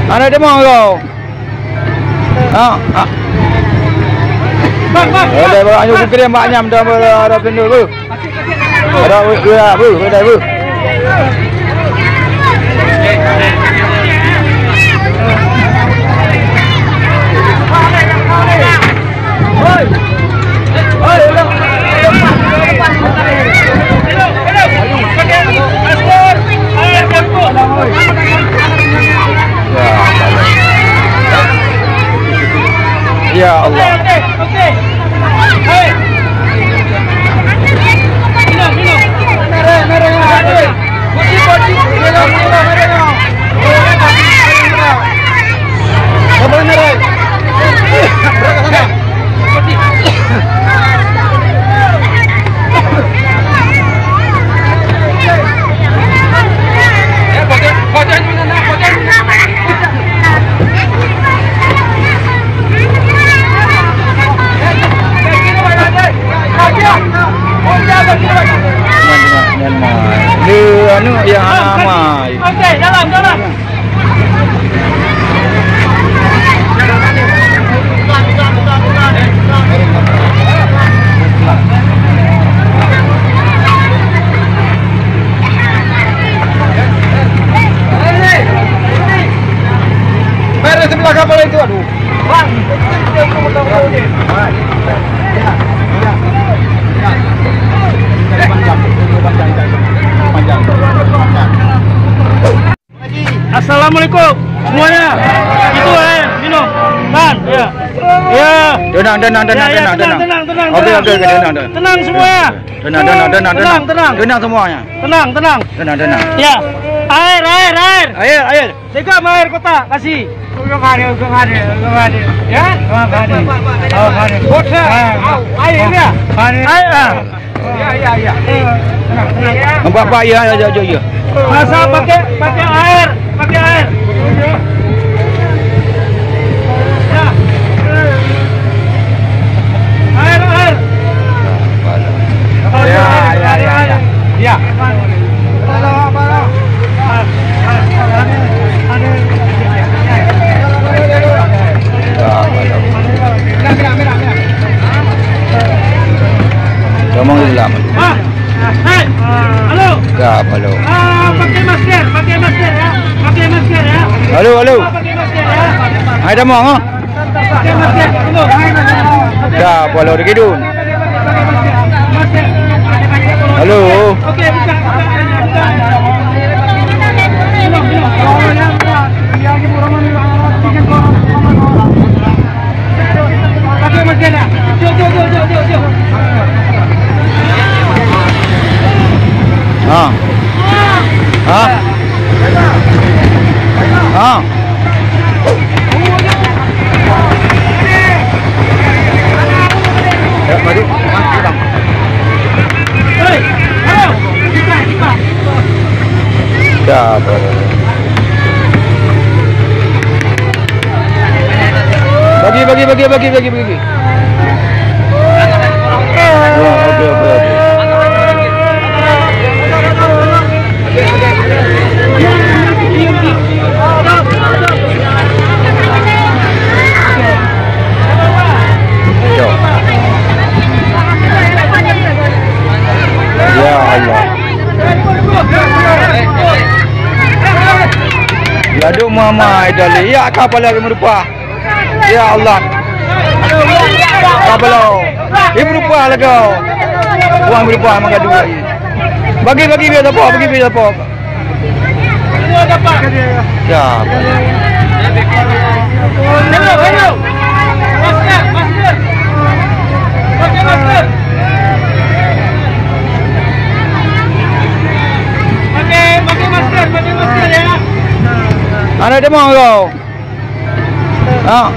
Ada demo kau. Ada banyak juga dia banyak dah ada pendul bu. Ada bu, ada bu. Ya Allah. Anu yang ramai. Okey, dalam. Merah sebelah kapal itu, aduh. Bang. Assalamualaikum semuanya. Itu minum. Kan? Ya. Ya. Tenang. Oke, tenang. Tenang semuanya. Tenang semuanya. Tenang. Tenang. Ya. Air. Air. Tiga air kota kasih. Ujung hari. Ya? Oh, hari. Kota. Air ya. Air. Ya. Bapak ya. Masa pakai air. Ya. Ngomong Islam. Halo. Halo. Pakai masker ya. Halo. Pakai masker ya. Ada mau? Pakai masker. Halo Rigidun. Halo. Okey, buka. Pakai masker ya. Jom. Ya, maju. Hei, halo. Kita. Ya, bagi. Oke. Ya Allah. Laduk mama idali. Ya kapal lagi merupa. Ya Allah. Kapal. Ibu merupa lagi. Uang merupa mangga dua. Bagi biar apa? Ya. Hello. Masker. Pakai masker. Pakai masker ya. Ada demo kau. Bang.